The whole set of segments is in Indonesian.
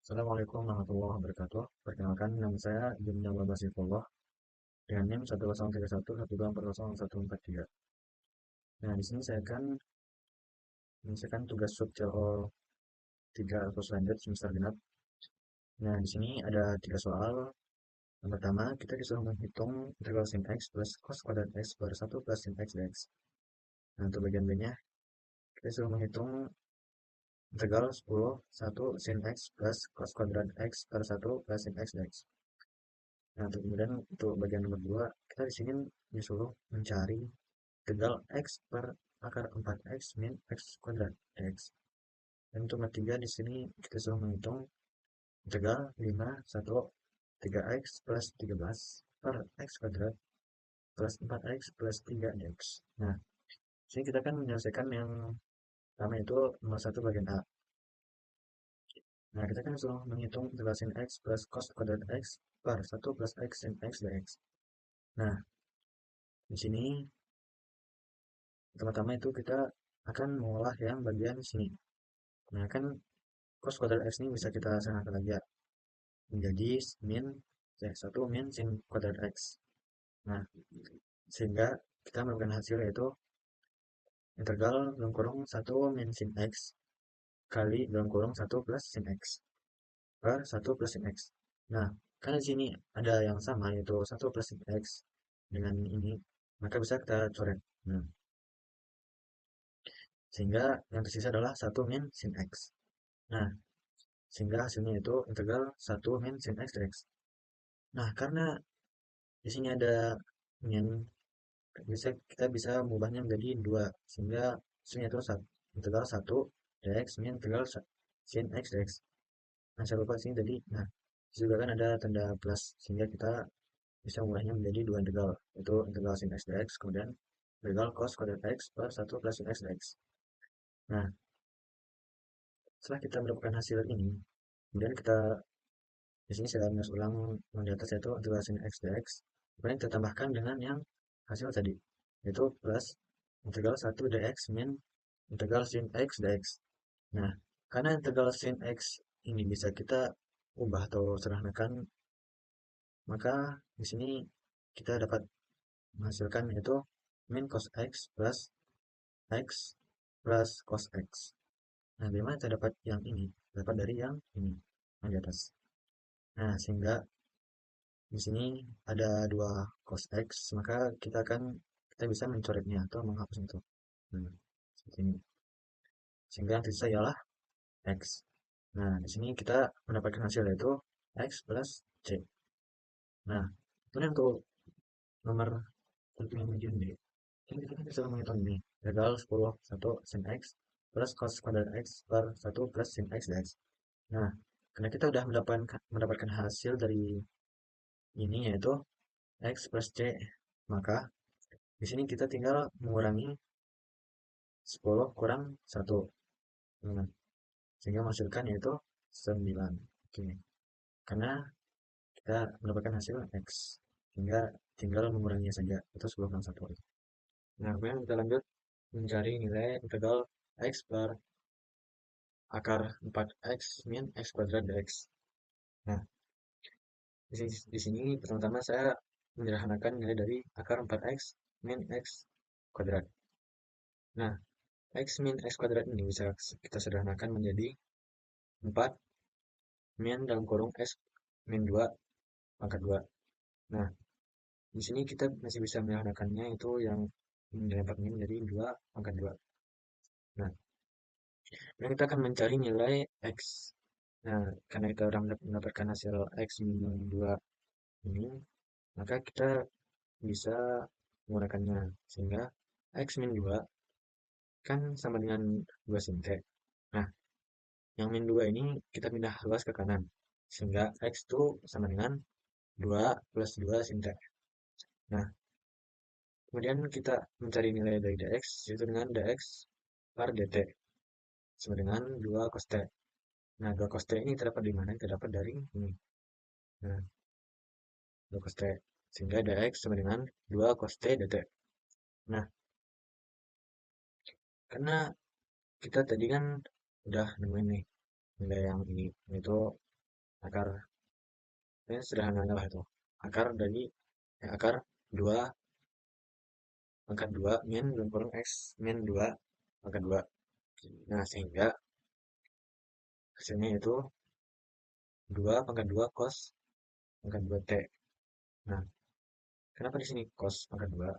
Assalamualaikum warahmatullahi wabarakatuh. Perkenalkan, nama saya Jumnya Basifullah dengan NIM 10311240143. Nah, di sini saya akan menyelesaikan tugas subcelo 3 atau selanjut semester genap. Nah, di sini ada 3 soal. Yang pertama, kita disuruh menghitung integral sin x plus cos kuadrat x per 1 plus sin x dx. Nah, untuk bagian B-nya, kita disuruh menghitung integral 10 1 sin x plus cos kuadrat x per 1 plus sin x dx. Nah, kemudian untuk bagian nomor 2, kita di sini disuruh mencari integral x per akar 4x min x kuadrat x. Dan untuk nomor 3 di sini kita suruh menghitung integral 5 1 3x plus 13 per x kuadrat plus 4x plus 3 dx. Nah, di sini kita akan menyelesaikan yang pertama itu nomor 1 bagian A. Nah, kita kan suruh menghitung integral sin x plus cos kuadrat x per 1 plus x sin x dx. Nah, di sini pertama-tama itu kita akan mengolah yang bagian sini. Nah, kan cos kuadrat x ini bisa kita samakan lagi ya, menjadi min 1 min sin kuadrat x. Nah, sehingga kita mendapatkan hasil yaitu integral dalam kurung 1 min sin x kali dalam kurung 1 plus sin x per 1 plus sin x. Nah, karena di sini ada yang sama yaitu 1 plus sin x dengan ini, maka bisa kita coret. Nah, sehingga yang tersisa adalah 1 min sin x. Nah, sehingga hasilnya itu integral 1 min sin x dx. Nah, karena di sini ada min, kita bisa mengubahnya menjadi 2 sehingga hasilnya itu integral 1 dx min integral sin x dx. Nah, saya lupa sini tadi. Nah, juga kan ada tanda plus sehingga kita bisa mengubahnya menjadi 2 integral, yaitu integral sin x dx kemudian integral cos kuadrat x per 1 plus sin x dx. Nah, setelah kita mendapatkan hasil ini, kemudian kita di sini saya menulis ulang yang di atas yaitu integral sin x dx. Kemudian kita tambahkan dengan yang hasil tadi, yaitu plus integral 1 dx min integral sin x dx. Nah, karena integral sin x ini bisa kita ubah atau sederhanakan, maka di sini kita dapat menghasilkan yaitu min cos x plus x plus cos x. Nah, bagaimana kita dapat yang ini? Dapat dari yang ini, yang di atas. Nah, sehingga di sini ada 2 cos x, maka kita bisa mencoretnya atau menghapus itu. Nah, seperti ini. Sehingga yang tersisa ialah x. Nah, di sini kita mendapatkan hasil yaitu x plus c. Nah, kemudian untuk nomor yang bagian B, kita bisa menghitung ini. Integral 10 1 sin x plus cos kuadrat x per 1 plus sin x dx. Nah, karena kita sudah mendapatkan hasil dari ini yaitu x plus c, maka di sini kita tinggal mengurangi 10 kurang 1. Nah, sehingga menghasilkan yaitu 9. Oke. Karena kita mendapatkan hasil x. Sehingga tinggal menguranginya saja. Itu 10 kurang 1. Nah, kemudian kita lanjut mencari nilai integral x per akar 4x min x kuadrat dx. Nah, di sini pertama-tama saya menyederhanakan nilai dari akar 4x min x kuadrat. Nah, x min x kuadrat ini bisa kita sederhanakan menjadi 4 min dalam kurung x min 2 pangkat 2. Nah, di sini kita masih bisa menyederhanakannya itu yang dapat min menjadi 2 pangkat 2. Nah, dan kita akan mencari nilai x. Nah, karena kita sudah mendapatkan hasil x min 2 ini, maka kita bisa menggunakannya. Sehingga x min 2 kan sama dengan 2 sin t. Nah, yang min 2 ini kita pindah luas ke kanan. Sehingga x itu sama dengan 2 plus 2 sin t. Nah, kemudian kita mencari nilai dari dx, yaitu dengan dx per dt. Sama dengan 2 cos t. Nah, 2 cos t ini terdapat di mana? Terdapat dari ini. Nah, 2 cos t. Sehingga dx sama dengan 2 cos t dt. Nah, karena kita tadi kan udah nemuin nih nilai yang ini, yaitu akar ini sederhana lah itu, akar dari akar 2 pangkat 2 min dalam kurung x min 2 pangkat 2. Nah, sehingga hasilnya itu 2 pangkat 2 cos pangkat 2 t. Nah, kenapa di sini cos pangkat 2?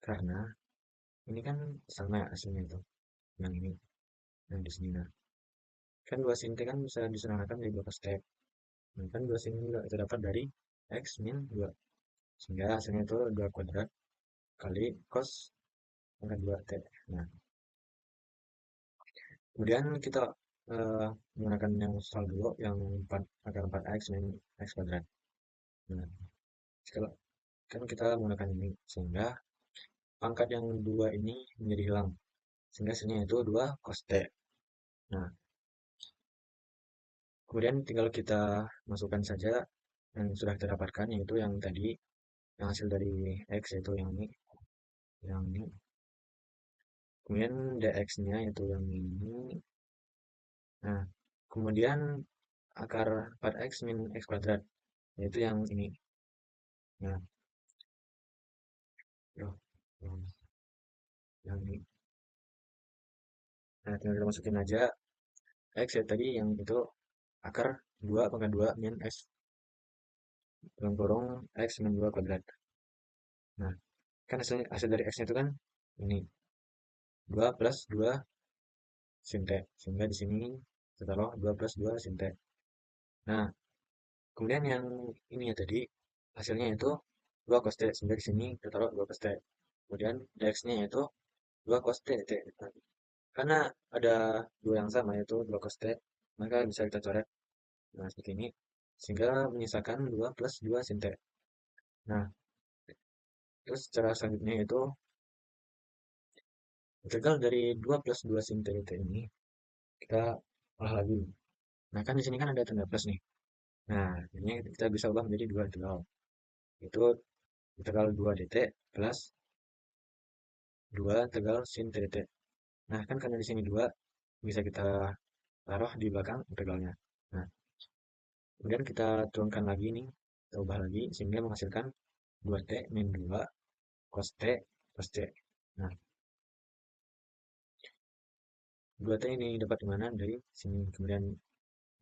Karena ini kan sama ya hasilnya itu, yang ini, yang di sini. Nah, kan 2 sin t kan bisa disederhanakan dari 2 cos t. Nah, kan 2 sin juga itu dapat dari x min 2. Sehingga hasilnya itu 2 kuadrat kali cos pangkat 2 t. Nah, kemudian kita menggunakan yang soal dulu, yang 4, akar 4x min x kuadrat. Nah, kalau kan kita menggunakan ini, sehingga pangkat yang 2 ini menjadi hilang. Sehingga hasilnya itu 2 cos t. Nah, kemudian tinggal kita masukkan saja yang sudah kita dapatkan, yaitu yang tadi, yang hasil dari x, yaitu yang ini. Kemudian dx-nya itu yang ini. Nah, kemudian akar 4x min x kuadrat, yaitu yang ini. Nah, loh, yang ini. Nah, tinggal kita masukin aja x ya tadi, yang itu akar 2 pangkat 2 min x dalam kurung x min 2 kuadrat. Nah, kan hasil dari x-nya itu kan ini 2 plus 2 sin t. Sehingga di sini kita taruh 2 plus 2 sin t. Nah, kemudian yang ini ya tadi hasilnya itu 2 cos t. Sehingga di sini kita taruh 2 cos t. Kemudian dx-nya yaitu 2 cos t, t. Nah, karena ada dua yang sama yaitu 2 cos t, maka bisa kita coret. Nah, seperti ini. Sehingga menyisakan 2 plus 2 sin t. Nah, terus cara selanjutnya itu integral dari 2 plus 2 sin t ini kita olah lagi. Nah, kan di sini kan ada tanda plus nih. Nah, ini kita bisa ubah menjadi 2 integral. Itu integral 2 dt plus 2 integral sin t dt. Nah, kan karena di sini 2 bisa kita taruh di belakang integralnya. Nah, kemudian kita turunkan lagi nih, kita ubah lagi sehingga menghasilkan 2t min 2 cos t plus c. Nah, 2t ini dapat di mana? Dari sini. Kemudian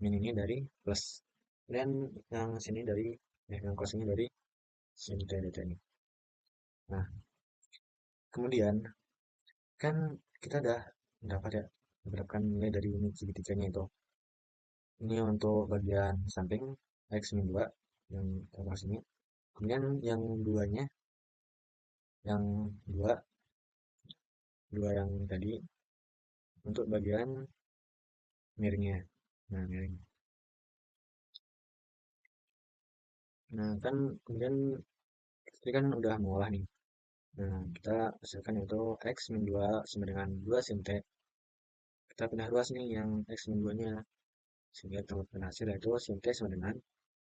min ini dari plus. Dan yang sini dari, yang cos ini dari sin t dt ini. Nah, kemudian kan kita udah dapat ya, mendapatkan nilai dari unit segitiganya itu. Ini untuk bagian samping x min 2 yang kita sini. Kemudian yang duanya, yang dua yang tadi untuk bagian miringnya. Nah, miring. Nah, kan kemudian ini kan udah mengolah nih. Nah, kita hasilkan itu x min 2 sama dengan 2 sin t. Kita pindah ruas nih yang x min 2-nya. Sehingga kita hasil yaitu sin t sama dengan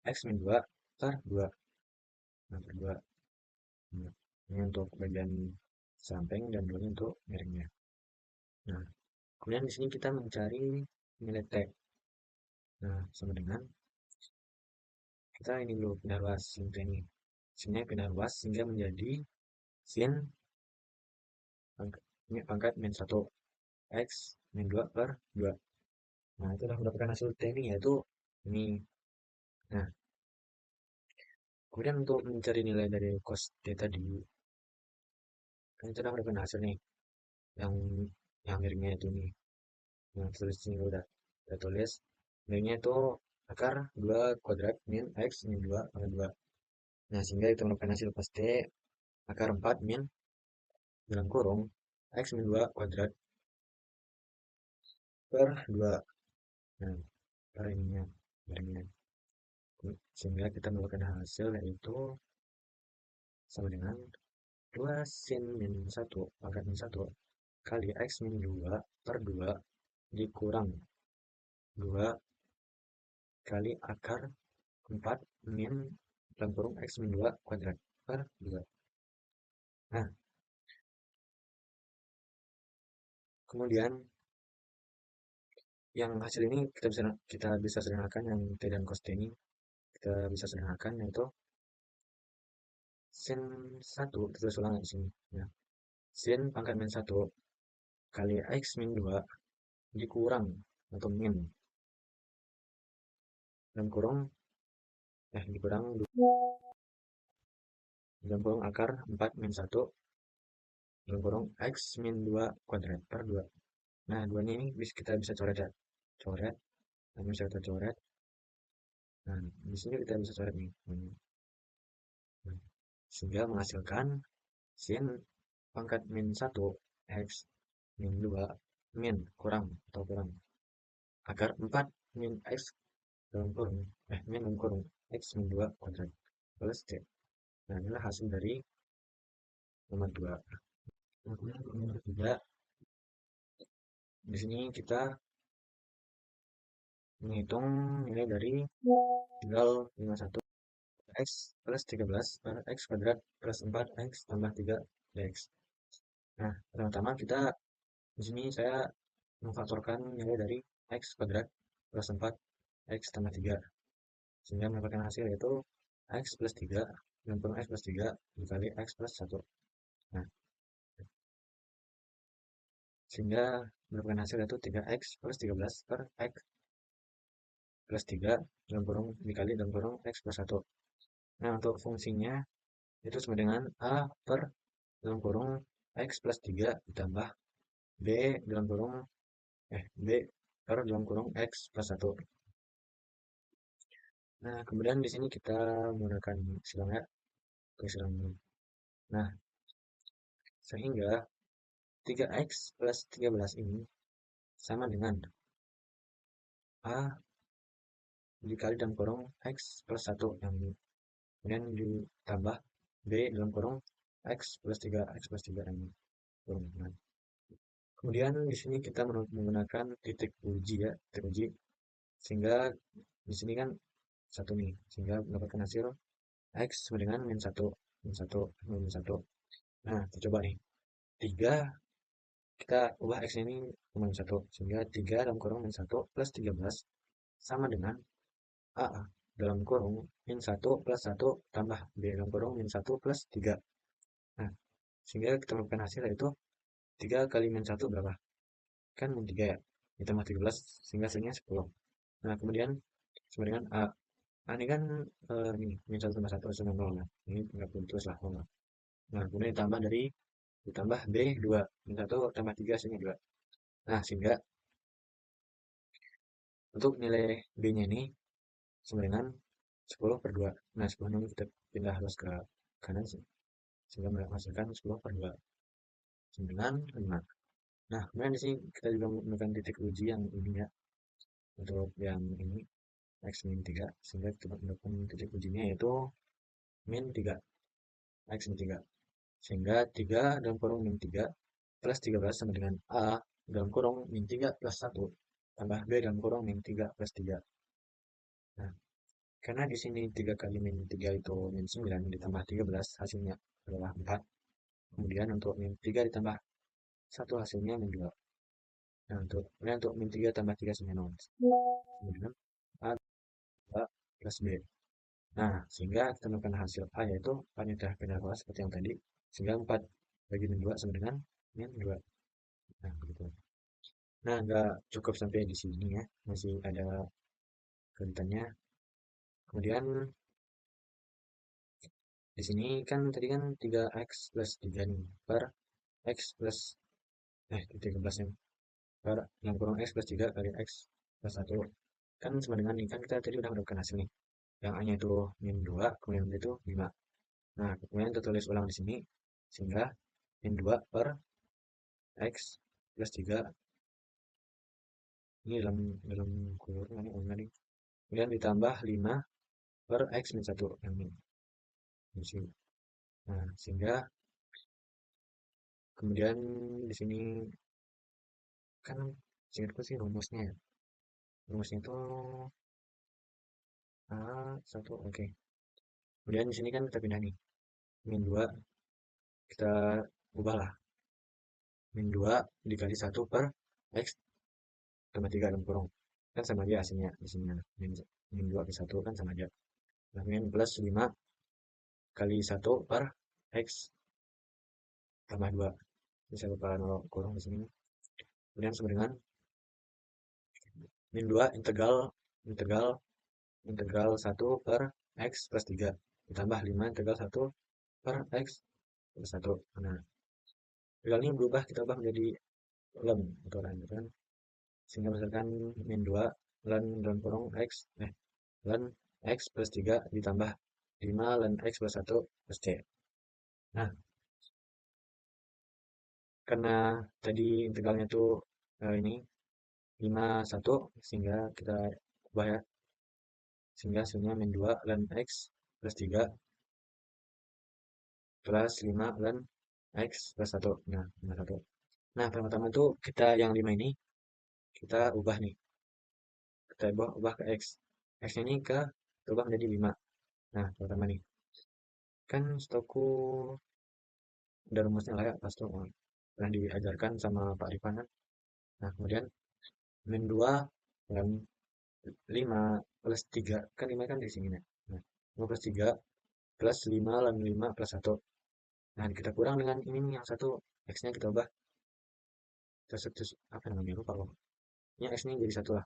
x min 2 per 2. Nah, per 2. Nah, ini untuk bagian samping dan 2 untuk miringnya. Nah, kemudian di sini kita mencari nilai t. Nah, sama dengan kita ini dulu pindah ruas sin t ini. Sinnya pindah ruas sehingga menjadi sin pangkat min 1 x min 2 per 2. Nah, itu sudah mendapatkan hasil t ini, yaitu ini. Nah, kemudian untuk mencari nilai dari cos t tadi, kan kita sudah mendapatkan hasil nih, yang miringnya itu nih. Nah, tulis sini udah tulis miringnya itu akar 2 kuadrat min x min 2 per 2. Nah, sehingga itu mendapatkan hasil cos t akar 4 min dalam kurung x min 2 kuadrat per 2. Nah, per ininya, miringnya. Sehingga kita mendapatkan hasil yaitu sama dengan 2 sin min 1 pangkat min 1 kali x min 2 per 2 dikurang 2 kali akar 4 min dalam kurung x min 2 kuadrat per 2. Nah, kemudian yang hasil ini kita bisa sederhanakan, yang T dan cos T ini kita bisa sederhanakan, yaitu sin 1 terus ulang di sini ya. Sin pangkat min 1 kali X min 2 dikurang atau min dalam kurung dikurang dalam kurung akar 4 min 1 dalam kurung X min 2 kuadrat per 2. Nah, 2 ini kita bisa coret ya. Coret, nah, bisa kita coret. Nah, di sini kita bisa coret nih. Nah, sehingga menghasilkan sin pangkat min 1 X min 2 min kurang atau kurang akar 4 min X dalam kurung min dalam kurung X min 2 kuadrat plus C. Nah, inilah hasil dari nomor 2. Nah, kemudian untuk nomor 3, di sini kita menghitung nilai dari tanggal 51 X plus 13 per X kuadrat plus 4 X tambah 3 dx. Nah, pertama-tama kita di sini saya memfaktorkan nilai dari X kuadrat plus 4 X tambah 3 sehingga mendapatkan hasil yaitu X plus 3 dan kurang X plus 3 dikali X plus 1. Nah, sehingga mendapatkan hasil yaitu 3X plus 13 per X plus 3 dalam kurung dikali dalam kurung X plus 1. Nah, untuk fungsinya itu sama dengan A per dalam kurung X plus 3 ditambah B dalam kurung B per dalam kurung X plus 1. Nah, kemudian di sini kita menggunakan silang ya, ke silang ini. Nah, sehingga 3X plus 13 ini sama dengan A dikali dalam kurung X plus 1 yang ini. Kemudian ditambah B dalam kurung X plus 3 X plus 3 yang ini. Nah, kemudian di sini kita menggunakan titik uji ya, titik uji. Sehingga di sini kan satu nih, sehingga mendapatkan hasil X sama dengan min 1, min 1, min 1. Nah, kita coba nih. 3 kita ubah X ini ke min 1, sehingga 3 dalam kurung min 1 plus 13 sama dengan A dalam kurung min 1 plus 1 tambah B dalam kurung min 1 plus 3. Nah, sehingga kita mendapatkan hasil yaitu 3 kali min 1 berapa? Kan min 3 ya, ditambah 13 sehingga hasilnya 10. Nah, kemudian sama dengan A. A ini kan ini min 1 tambah 1 sama 0. Nah, ini nggak perlu terus lah. Nah, kemudian ditambah B 2. Min 1 tambah 3 hasilnya 2. Nah, sehingga untuk nilai B-nya ini sama dengan 10 per 2. Nah, 10 ini kita pindah terus ke kanan sehingga menghasilkan 10 per 2. 9, 5. Nah, kemudian di sini kita juga menggunakan titik uji yang ini ya. Untuk yang ini X min 3, sehingga kita mendapatkan titik ujinya yaitu min 3. X min 3. Sehingga 3 dalam kurung min 3 plus 13 sama dengan A dalam kurung min 3 plus 1 tambah B dalam kurung min 3 plus 3. Nah, karena di sini 3 kali min 3 itu min 9 ditambah 13 hasilnya adalah 4. Kemudian untuk min 3 ditambah 1 hasilnya min 2. Nah, untuk min 3 tambah 3 sama 0. Kemudian A 2 plus B. Nah, sehingga kita mendapatkan hasil A yaitu 4 nya pindah bawah seperti yang tadi. Sehingga 4 bagi min 2 sama dengan min 2. Nah, begitu. Nah, nggak cukup sampai di sini ya. Masih ada kelanjutannya. Kemudian di sini kan tadi kan 3x plus 3 nih per x plus 13 nya per yang kurang x plus 3 kali x plus 1 kan sama dengan ini kan kita tadi udah mendapatkan hasil nih. Yang A nya itu min 2, kemudian itu 5. Nah, kemudian kita tulis ulang di sini sehingga min 2 per x plus 3 ini dalam kurung ini. Kemudian ditambah 5 per x min 1 yang ini. Nah, sehingga kemudian di sini kan singkatku sih rumusnya ya. Rumusnya itu A1, oke. Kemudian di sini kan kita pindah nih. Min 2 kita ubahlah. Min 2 dikali 1 per x tambah 3 dalam kurung. Kan sama aja hasilnya di sini. Min 2 ke 1 kan sama aja. Nah, min plus 5 kali 1 per X tambah 2. Bisa lupa nol kurung di sini. Kemudian sama dengan min 2 integral integral integral 1 per X plus 3 ditambah 5 integral 1 per X plus 1. Nah, integral ini berubah, kita ubah menjadi ln atau ln kan, sehingga berdasarkan min 2 ln dalam kurung X ln X plus 3 ditambah 5 ln X plus 1 plus C. Nah, karena tadi integralnya tuh ini 5 1, sehingga kita ubah ya, sehingga hasilnya min 2 ln X plus 3 plus 5 ln X plus 1. Nah, 1. Nah, pertama-tama tuh kita yang 5 ini kita ubah nih. Kita ubah ke X. X-nya ini kita ubah menjadi 5. Nah, pertama nih. Kan setahu udah rumusnya lah ya, pas tuh pernah diajarkan sama Pak Rifan kan. Nah, kemudian min 2 dan 5 plus 3. Kan 5 kan di sini nih. Nah, 5 plus 3 plus 5 dan 5 plus 1. Nah, kita kurang dengan ini nih, yang satu. X-nya kita ubah. Terus apa namanya, lupa kok. Ini X-nya jadi 1 lah.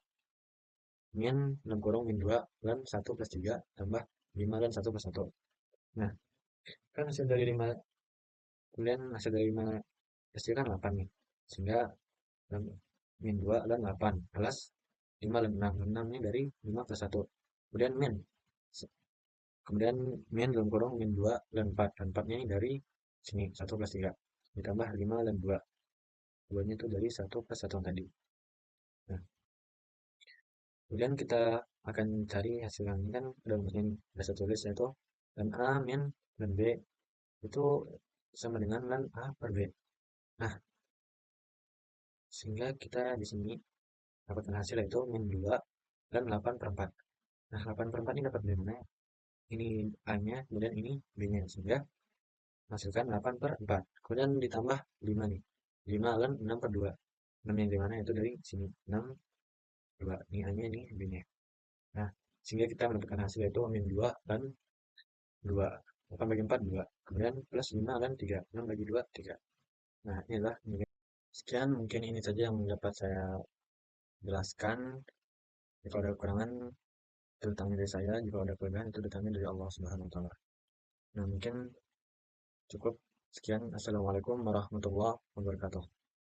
Min dalam kurung min 2 dan 1 plus 3 tambah 5 dan 1 plus 1. Nah, kan hasil dari 5, kemudian hasil dari 5 plus 3 kan 8 nih. Sehingga min 2 dan 8 plus 5 dan 6. 6 ini dari 5 plus 1. Kemudian min dalam kurung min 2 dan 4. Dan 4-nya ini dari sini, 1 plus 3. Ditambah 5 dan 2. 2-nya itu dari 1 plus 1 tadi. Nah, kemudian kita akan cari hasil yang ini kan udah mungkin bisa tulis, yaitu dan A min dan B itu sama dengan ln A per B. Nah, sehingga kita di sini dapatkan hasil yaitu min 2 dan 8 per 4. Nah, 8 per 4 ini dapat dari mana ya? Ini A-nya, kemudian ini B-nya. Sehingga hasilkan 8 per 4. Kemudian ditambah 5 nih. 5 ln 6 per 2. 6 yang di mana? Itu dari sini. 6, 2. Ini A-nya, ini B-nya. Nah, sehingga kita mendapatkan hasil yaitu min 2 dan 2. 8 bagi 4, 2. Kemudian plus 5 dan 3. 6 bagi 2, 3. Nah, inilah nilai. Sekian, mungkin ini saja yang dapat saya jelaskan. Jika ada kekurangan, itu datangnya dari saya. Jika ada kelebihan, itu datangnya dari Allah Subhanahu wa Ta'ala. Nah, mungkin cukup sekian. Assalamualaikum warahmatullahi wabarakatuh.